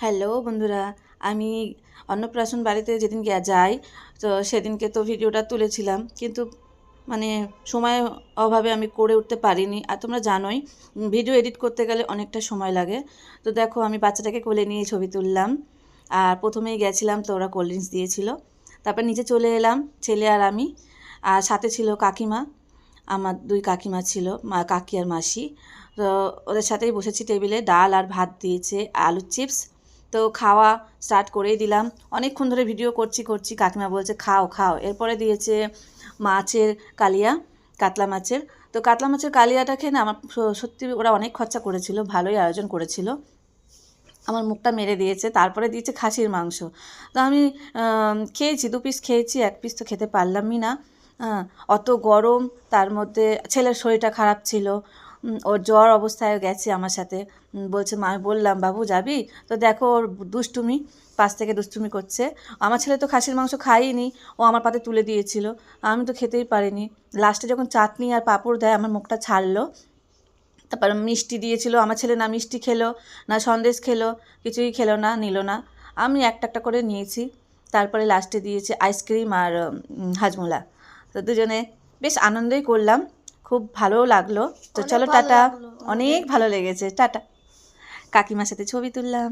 Hello বন্ধুরা, আমি অন্নপ্রাশন বাড়িতে যেদিন যাই তো সেদিনকে তো ভিডিওটা তুলেছিলাম, কিন্তু মানে সময় অভাবে আমি করে উঠতে পারিনি। আর তোমরা জানোই ভিডিও এডিট করতে গেলে অনেকটা সময় লাগে। তো দেখো আমি বাচ্চাটাকে কোলে নিয়ে ছবি তুললাম। আর প্রথমেই গেছিলাম তো ওরা কোল্ড ড্রিঙ্কস দিয়েছিল, তারপর নিচে চলে এলাম ছেলে আর আমি। আর সাথে ছিল কাকিমা, আমার দুই কাকিমা ছিল, কাকি আর মাসি। তো ওদের সাথেই বসেছি টেবিলে, ডাল আর ভাত দিয়েছে, আলুর চিপস। তো খাওয়া স্টার্ট করেই দিলাম। অনেকক্ষণ ধরে ভিডিও করছি কাকিমা বলছে খাও খাও। এরপরে দিয়েছে মাছের কালিয়া, কাতলা মাছের। তো কাতলা মাছের কালিয়াটা খেয়ে না আমার সত্যি ওরা অনেক খরচা করেছিল, ভালোই আয়োজন করেছিল। আমার মুখটা মেরে দিয়েছে। তারপরে দিয়েছে খাসির মাংস। তো আমি খেয়েছি, 2 পিস খেয়েছি, 1 পিস তো খেতে পারলামই না। অত গরম, তার মধ্যে ছেলের শরীরটা খারাপ ছিল। ওর জ্বর অবস্থায় গেছে আমার সাথে। বলছে মা, আমি বললাম বাবু যাবি? তো দেখো ওর দুষ্টুমি, পাশ থেকে দুষ্টুমি করছে। আমার ছেলে তো খাসির মাংস খায়ইনি, ও আমার পাতে তুলে দিয়েছিল। আমি তো খেতেই পারিনি। লাস্টে যখন চাটনি আর পাঁপড় দেয় আমার মুখটা ছাড়লো। তারপর মিষ্টি দিয়েছিল, আমার ছেলে না মিষ্টি খেলো না সন্দেশ খেলো, কিছুই খেলো না, নিল না। আমি একটা একটা করে নিয়েছি। তারপরে লাস্টে দিয়েছে আইসক্রিম আর হাজমোলা। তো দুজনে বেশ আনন্দই করলাম, খুব ভালোও লাগলো। তো চলো টাটা, অনেক ভালো লেগেছে, টাটা। কাকিমার সাথে ছবি তুললাম।